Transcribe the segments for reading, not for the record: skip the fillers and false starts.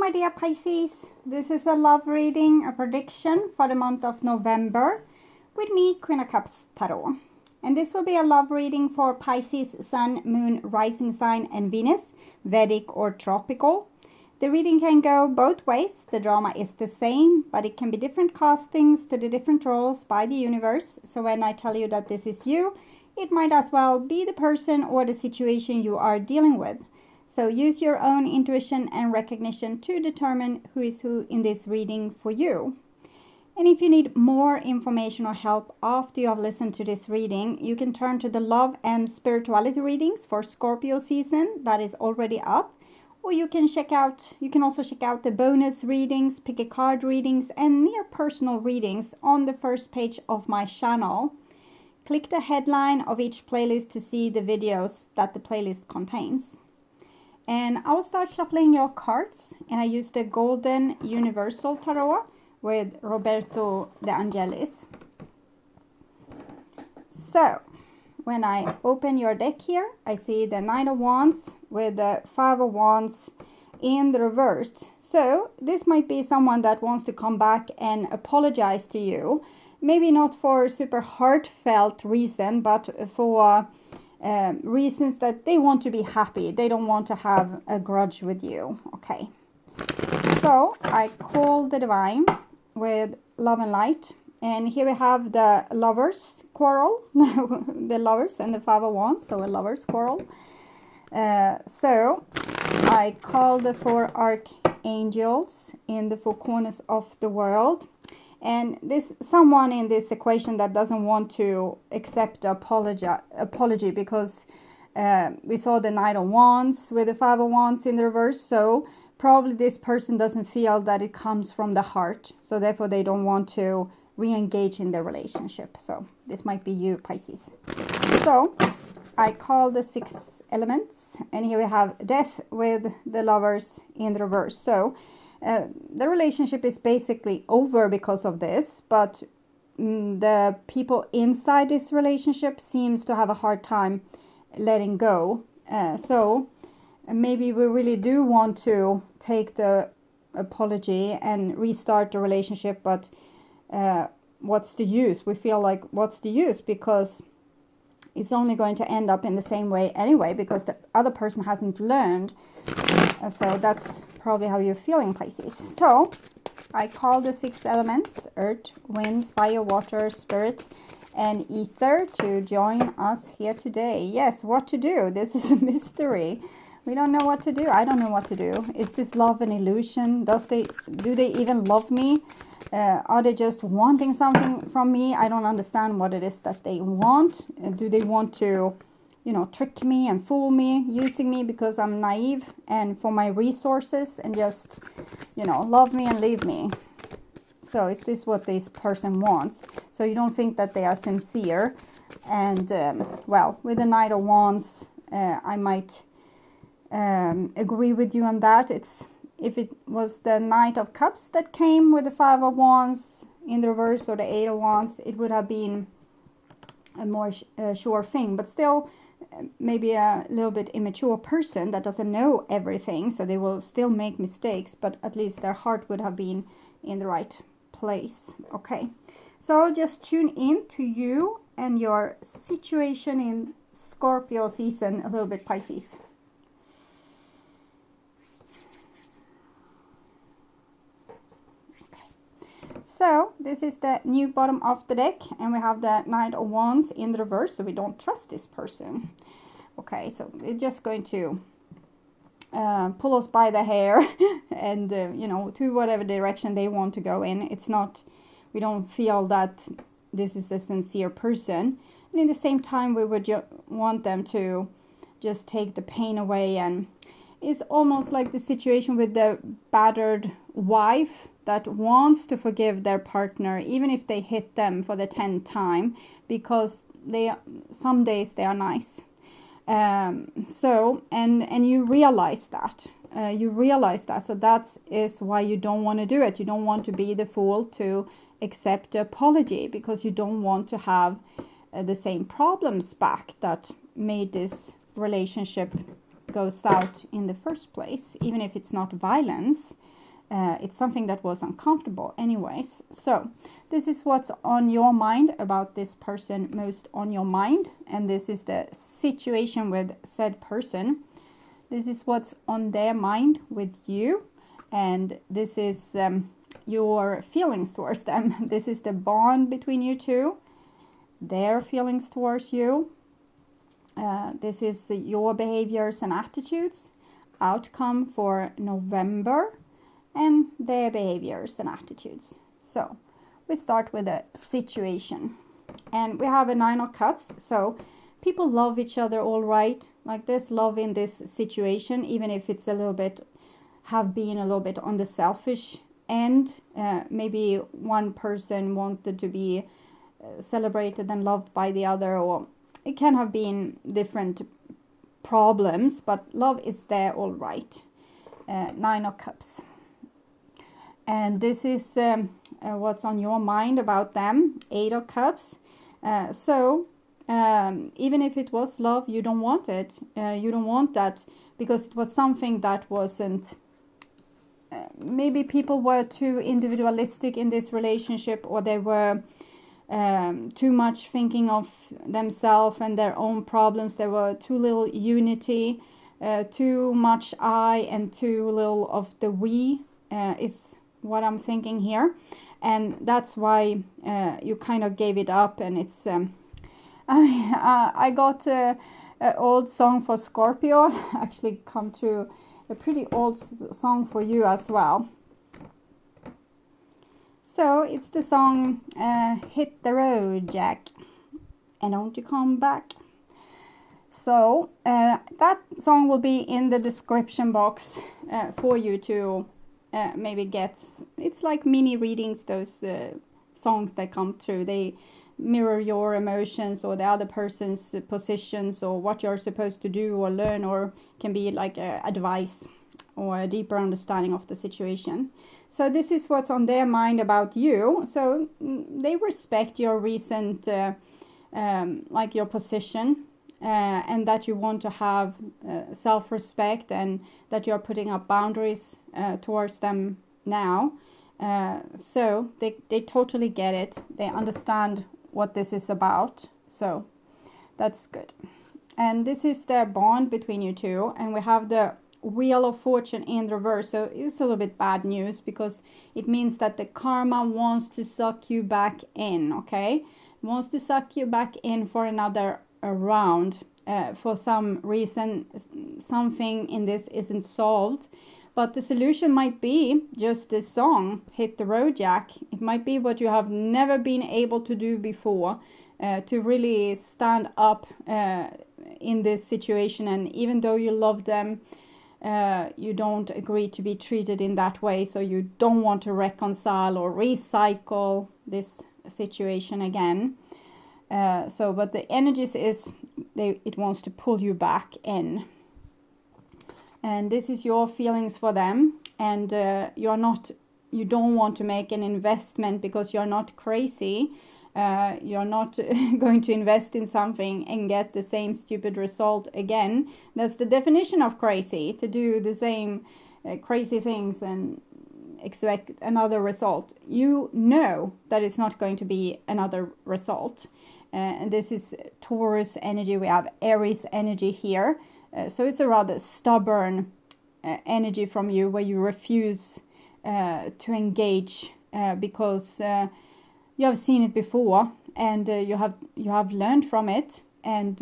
my dear Pisces. This is a love reading, a prediction for the month of November with me, Queen of Cups Tarot. And this will be a love reading for Pisces, Sun, Moon, Rising Sign and Venus, Vedic or Tropical. The reading can go both ways. The drama is the same, but it can be different castings to the different roles by the universe. So when I tell you that this is you, it might as well be the person or the situation you are dealing with. So use your own intuition and recognition to determine who is who in this reading for you. And if you need more information or help after you have listened to this reading, you can turn to the love and spirituality readings for Scorpio season that is already up. Or you can also check out the bonus readings, pick a card readings and near personal readings on the first page of my channel. Click the headline of each playlist to see the videos that the playlist contains. And I will start shuffling your cards, and I use the Golden Universal Tarot with Roberto De Angelis. So, when I open your deck here, I see the Knight of Wands with the Five of Wands in the reverse. So, this might be someone that wants to come back and apologize to you. Maybe not for a super heartfelt reason, but for reasons that they want to be happy. They don't want to have a grudge with you. Okay. So I call the divine with love and light. And here we have the lovers quarrel. The lovers and the Five of Wands. So a lovers quarrel. So I call the four archangels in the four corners of the world. And this someone in this equation that doesn't want to accept apology because we saw the Knight of Wands with the Five of Wands in the reverse. So probably this person doesn't feel that it comes from the heart. So therefore they don't want to re-engage in the relationship. So this might be you, Pisces. So I call the six elements. And here we have death with the lovers in the reverse. So the relationship is basically over because of this, but the people inside this relationship seems to have a hard time letting go. So maybe we really do want to take the apology and restart the relationship, but what's the use? We feel like what's the use, because it's only going to end up in the same way anyway, because the other person hasn't learned. So that's probably how you're feeling, Pisces. So I call the six elements, earth, wind, fire, water, spirit, and ether to join us here today. Yes, what to do? This is a mystery. We don't know what to do. I don't know what to do. Is this love an illusion? Do they even love me? Are they just wanting something from me? I don't understand what it is that they want. Do they want to, trick me and fool me, using me because I'm naive and for my resources, and just, love me and leave me? So is this what this person wants? So you don't think that they are sincere. And, well, with the Knight of Wands, I might agree with you on that. If it was the Knight of Cups that came with the Five of Wands in the reverse, or the Eight of Wands, it would have been a more sure thing. But still, maybe a little bit immature person that doesn't know everything, so they will still make mistakes, but at least their heart would have been in the right place. Okay, so just tune in to you and your situation in Scorpio season a little bit, Pisces. So this is the new bottom of the deck, and we have the Knight of Wands in the reverse, so we don't trust this person. Okay, so they're just going to pull us by the hair and, to whatever direction they want to go in. We don't feel that this is a sincere person. And in the same time, we would want them to just take the pain away. And it's almost like the situation with the battered wife that wants to forgive their partner, even if they hit them for the 10th time, because some days they are nice. So you realize that. So that is why you don't want to do it. You don't want to be the fool to accept the apology, because you don't want to have the same problems back that made this relationship go south in the first place, even if it's not violence. It's something that was uncomfortable anyways. So this is what's on your mind about this person, most on your mind. And this is the situation with said person. This is what's on their mind with you. And this is your feelings towards them. This is the bond between you two. Their feelings towards you. This is your behaviors and attitudes. Outcome for November. And their behaviors and attitudes. So we start with a situation. And we have a 9 of Cups. So people love each other all right. Like there's love in this situation, even if it's a little bit, have been a little bit on the selfish end. Maybe one person wanted to be celebrated and loved by the other, or it can have been different problems, but love is there all right. 9 of Cups. And this is what's on your mind about them. 8 of Cups. So even if it was love, you don't want it. You don't want that because it was something that wasn't... maybe people were too individualistic in this relationship, or they were too much thinking of themselves and their own problems. There were too little unity, too much I and too little of the we is what I'm thinking here. And that's why you kind of gave it up. And it's I got an old song for Scorpio. Actually come to a pretty old song for you as well. So it's the song Hit the Road Jack and Don't You Come Back. So that song will be in the description box for you to maybe get. It's like mini readings, those songs that come through. They mirror your emotions or the other person's positions or what you're supposed to do or learn, or can be like advice or a deeper understanding of the situation. So this is what's on their mind about you. So they respect your recent like your position, and that you want to have self-respect, and that you're putting up boundaries towards them now. So they totally get it. They understand what this is about. So that's good. And this is the bond between you two. And we have the Wheel of Fortune in reverse. So it's a little bit bad news, because it means that the karma wants to suck you back in, okay? Wants to suck you back in for another round. For some reason, something in this isn't solved. But the solution might be just this song, Hit the Road Jack. It might be what you have never been able to do before, to really stand up in this situation. And even though you love them, you don't agree to be treated in that way. So you don't want to reconcile or recycle this situation again. But the energies is, it wants to pull you back in. And this is your feelings for them. And you don't want to make an investment because you're not crazy. You're not going to invest in something and get the same stupid result again. That's the definition of crazy, to do the same crazy things and expect another result. You know that it's not going to be another result. And this is Taurus energy. We have Aries energy here. So it's a rather stubborn energy from you, where you refuse to engage because you have seen it before, and you have learned from it. And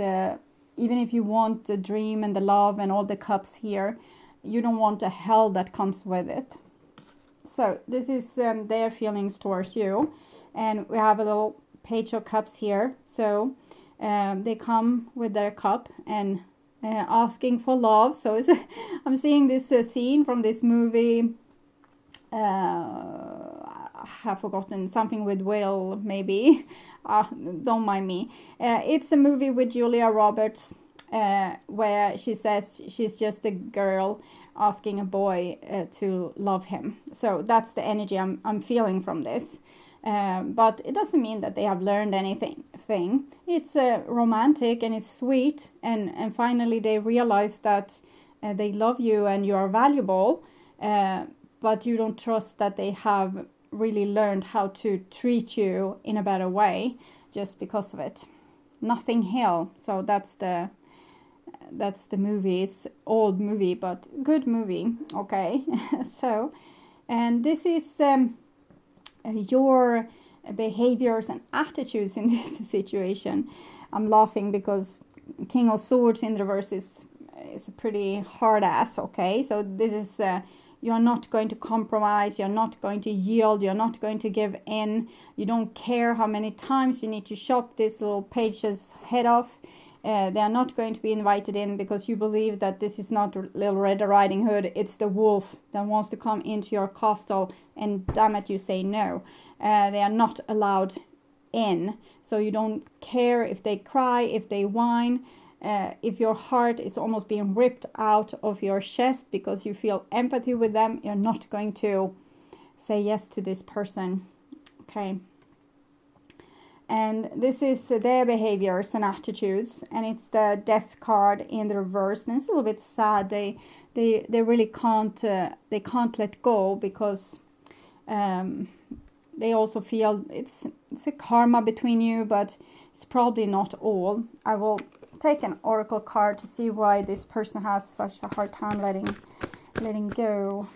even if you want the dream and the love and all the cups here, you don't want the hell that comes with it. So this is their feelings towards you. And we have a little Page of Cups here. So they come with their cup and asking for love. So I'm seeing this scene from this movie. I have forgotten, something with Will, maybe. Don't mind me. It's a movie with Julia Roberts, where she says she's just a girl asking a boy to love him. So that's the energy I'm feeling from this. But it doesn't mean that they have learned anything. It's romantic and it's sweet, and finally they realize that they love you and you are valuable. but you don't trust that they have really learned how to treat you in a better way just because of it. Nothing Hill. So that's the movie. It's old movie, but good movie. Okay. So, and this is your behaviors and attitudes in this situation. I'm laughing because King of Swords in reverse is a pretty hard ass. Okay, so this is you're not going to compromise, you're not going to yield, you're not going to give in, you don't care how many times you need to chop this little page's head off. They are not going to be invited in because you believe that this is not Little Red Riding Hood, it's the wolf that wants to come into your castle, and damn it, you say no. They are not allowed in, so you don't care if they cry, if they whine, if your heart is almost being ripped out of your chest because you feel empathy with them, you're not going to say yes to this person. Okay. And this is their behaviors and attitudes, and it's the Death card in the reverse, and it's a little bit sad. They really can't let go because they also feel it's a karma between you, but it's probably not all. I will take an oracle card to see why this person has such a hard time letting go.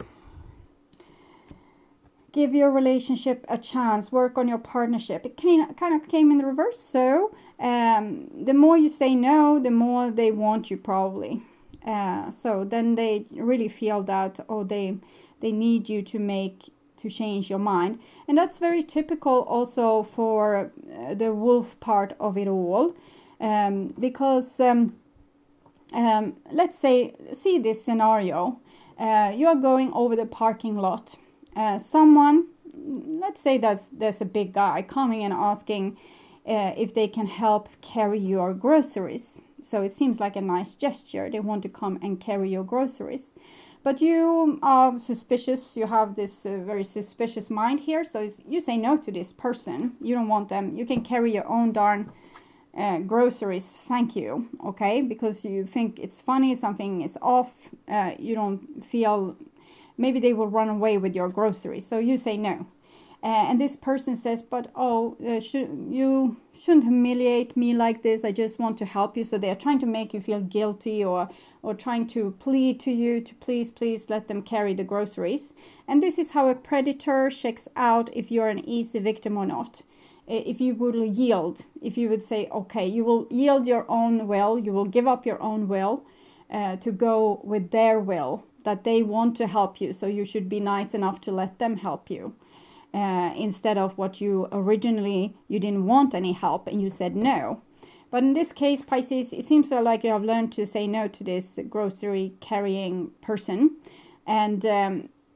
Give your relationship a chance. Work on your partnership. It kind of came in the reverse. So the more you say no, the more they want you probably. So then they really feel that, oh, they need you to change your mind. And that's very typical also for the wolf part of it all. Because let's say, see this scenario. You are going over the parking lot. Someone, let's say there's a big guy coming and asking if they can help carry your groceries. So it seems like a nice gesture. They want to come and carry your groceries. But you are suspicious. You have this very suspicious mind here. So you say no to this person. You don't want them. You can carry your own darn groceries. Thank you. Okay? Because you think it's funny. Something is off. You don't feel... Maybe they will run away with your groceries. So you say no. And this person says, but you shouldn't humiliate me like this. I just want to help you. So they are trying to make you feel guilty or trying to plead to you to please let them carry the groceries. And this is how a predator checks out if you're an easy victim or not. If you would yield, if you would say, okay, you will yield your own will, you will give up your own will to go with their will, that they want to help you. So you should be nice enough to let them help you. Instead of what you didn't want any help and you said no. But in this case, Pisces, it seems like you have learned to say no to this grocery carrying person, and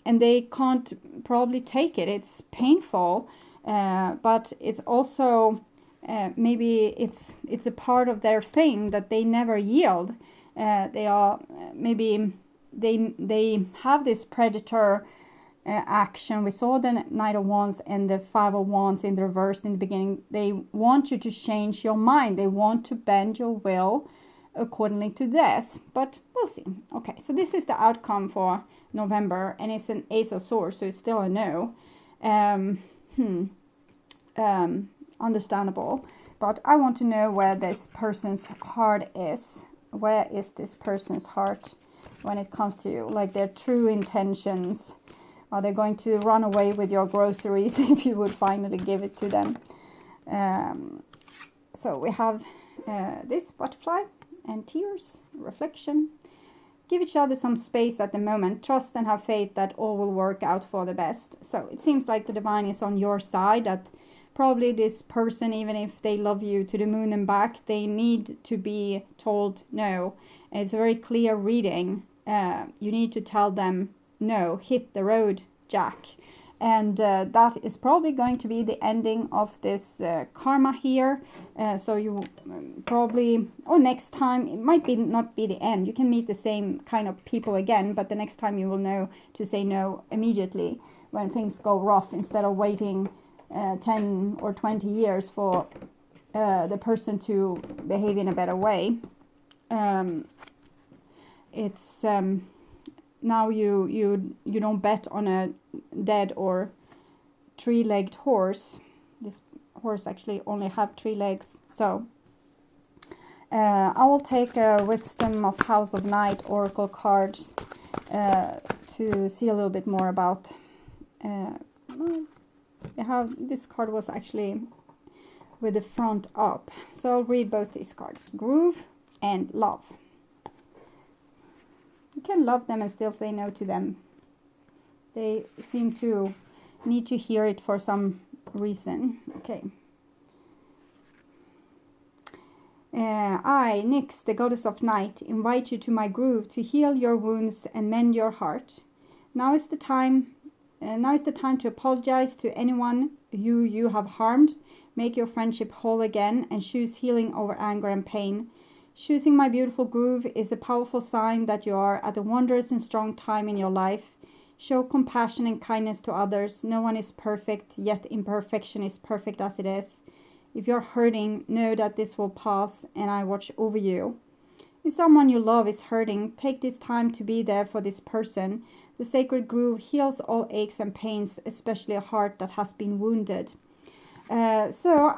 they can't probably take it. It's painful, but it's also maybe it's a part of their thing that they never yield. They are maybe they have this predator action. We saw the Knight of Wands and the Five of Wands in the reverse in the beginning. They want you to change your mind. They want to bend your will accordingly to this. But we'll see. Okay, so this is the outcome for November, and it's an Ace of Swords, so it's still a no. Understandable. But I want to know where this person's heart is. Where is this person's heart when it comes to you? Like their true intentions. Are they going to run away with your groceries if you would finally give it to them? So we have this butterfly and tears, reflection. Give each other some space at the moment. Trust and have faith that all will work out for the best. So it seems like the divine is on your side, that probably this person, even if they love you to the moon and back, they need to be told no. It's a very clear reading. You need to tell them, no, hit the road, Jack. And that is probably going to be the ending of this karma here. So you probably, or next time, it might be not be the end. You can meet the same kind of people again, but the next time you will know to say no immediately when things go rough, instead of waiting 10 or 20 years for the person to behave in a better way. It's now you don't bet on a dead or three-legged horse. This horse actually only have 3 legs. So I will take a Wisdom of House of Night Oracle cards to see a little bit more about. This card was actually with the front up. So I'll read both these cards. Groove and Love. You can love them and still say no to them. They seem to need to hear it for some reason. Okay. I, Nyx, the goddess of night, invite you to my groove to heal your wounds and mend your heart. Now is the time to apologize to anyone you have harmed. Make your friendship whole again and choose healing over anger and pain. Choosing my beautiful groove is a powerful sign that you are at a wondrous and strong time in your life. Show compassion and kindness to others. No one is perfect, yet imperfection is perfect as it is. If you're hurting, know that this will pass and I watch over you. If someone you love is hurting, take this time to be there for this person. The sacred groove heals all aches and pains, especially a heart that has been wounded. For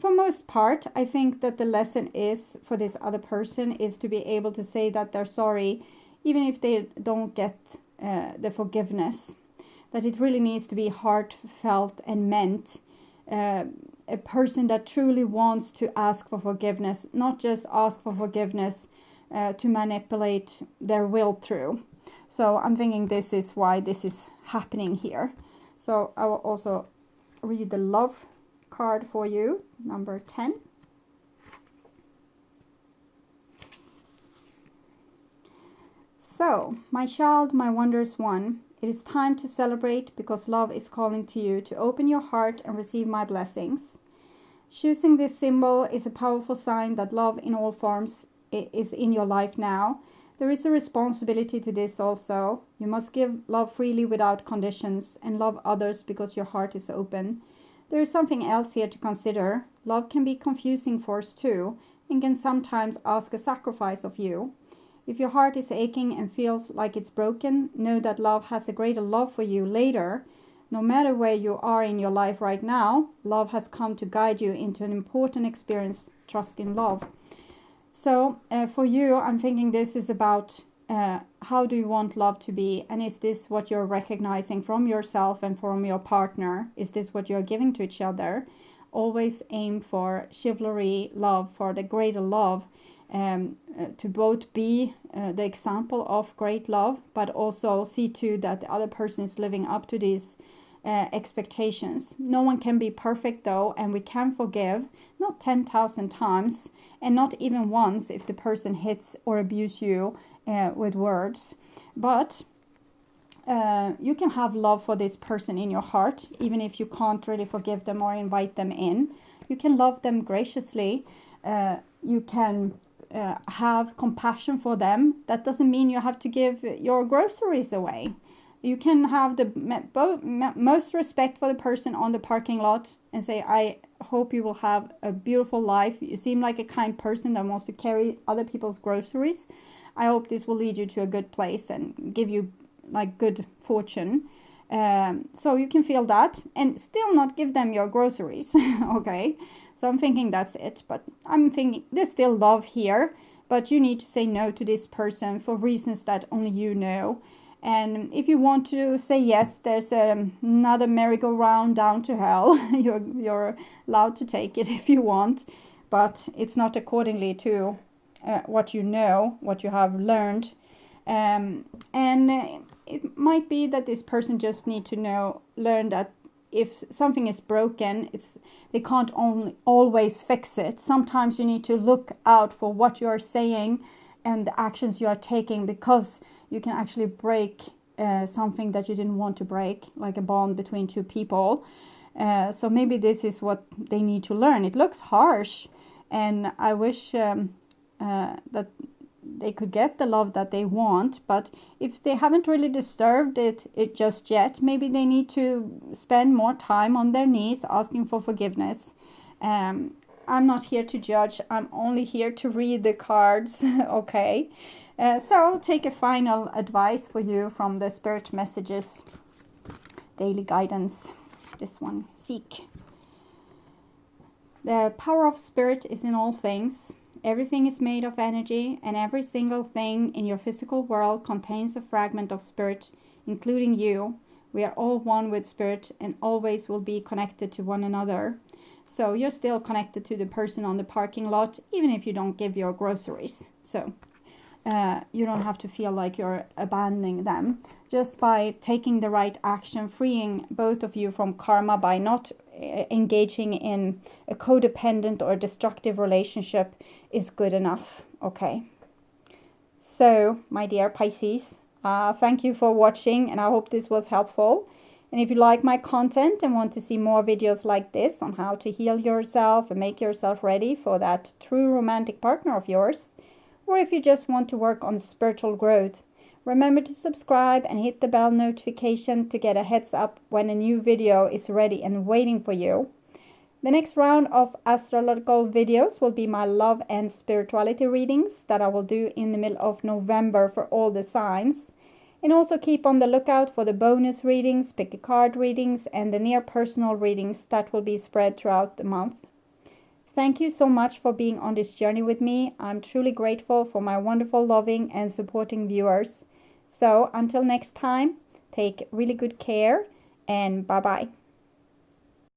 most part, I think that the lesson is for this other person is to be able to say that they're sorry, even if they don't get the forgiveness. That it really needs to be heartfelt and meant. A person that truly wants to ask for forgiveness, not just ask for forgiveness to manipulate their will through. So I'm thinking this is why this is happening here. So I will also read the love card for you, number 10. So, my child, my wondrous one, it is time to celebrate because love is calling to you to open your heart and receive my blessings. Choosing this symbol is a powerful sign that love in all forms is in your life now. There is a responsibility to this also. You must give love freely without conditions and love others because your heart is open. There is something else here to consider. Love can be confusing for us too and can sometimes ask a sacrifice of you. If your heart is aching and feels like it's broken, know that love has a greater love for you later. No matter where you are in your life right now, love has come to guide you into an important experience. Trust in love. So for you, I'm thinking this is about how do you want love to be? And is this what you're recognizing from yourself and from your partner? Is this what you're giving to each other? Always aim for chivalry, love, for the greater love. To both be the example of great love, but also see to that the other person is living up to these expectations. No one can be perfect though, and we can forgive, not 10,000 times, and not even once if the person hits or abuse you with words. But you can have love for this person in your heart, even if you can't really forgive them or invite them in. You can love them graciously. You can have compassion for them. That doesn't mean you have to give your groceries away. You can have the most respect for the person on the parking lot and say, I hope you will have a beautiful life. You seem like a kind person that wants to carry other people's groceries. I hope this will lead you to a good place and give you like good fortune. So you can feel that and still not give them your groceries. Okay. So I'm thinking that's it, but I'm thinking there's still love here, but you need to say no to this person for reasons that only you know. And if you want to say yes, there's another merry-go-round down to hell. You're allowed to take it if you want, but it's not accordingly to what you know, what you have learned. And it might be that this person just need to learn that if something is broken, they can't always fix it. Sometimes you need to look out for what you are saying and the actions you are taking, because you can actually break something that you didn't want to break, like a bond between two people. So maybe this is what they need to learn. It looks harsh, and I wish that they could get the love that they want, but if they haven't really deserved it just yet, maybe they need to spend more time on their knees asking for forgiveness. I'm not here to judge. I'm only here to read the cards, okay? So I'll take a final advice for you from the Spirit Messages Daily Guidance. This one, seek. The power of Spirit is in all things. Everything is made of energy, and every single thing in your physical world contains a fragment of Spirit, including you. We are all one with Spirit and always will be connected to one another. So you're still connected to the person on the parking lot, even if you don't give your groceries. So you don't have to feel like you're abandoning them. Just by taking the right action, freeing both of you from karma by not engaging in a codependent or destructive relationship is good enough. Okay. So, my dear Pisces, thank you for watching, and I hope this was helpful. And if you like my content and want to see more videos like this on how to heal yourself and make yourself ready for that true romantic partner of yours, or if you just want to work on spiritual growth, remember to subscribe and hit the bell notification to get a heads up when a new video is ready and waiting for you. The next round of astrological videos will be my love and spirituality readings that I will do in the middle of November for all the signs. And also keep on the lookout for the bonus readings, pick a card readings, and the near personal readings that will be spread throughout the month. Thank you so much for being on this journey with me. I'm truly grateful for my wonderful, loving, and supporting viewers. So until next time, take really good care and bye-bye.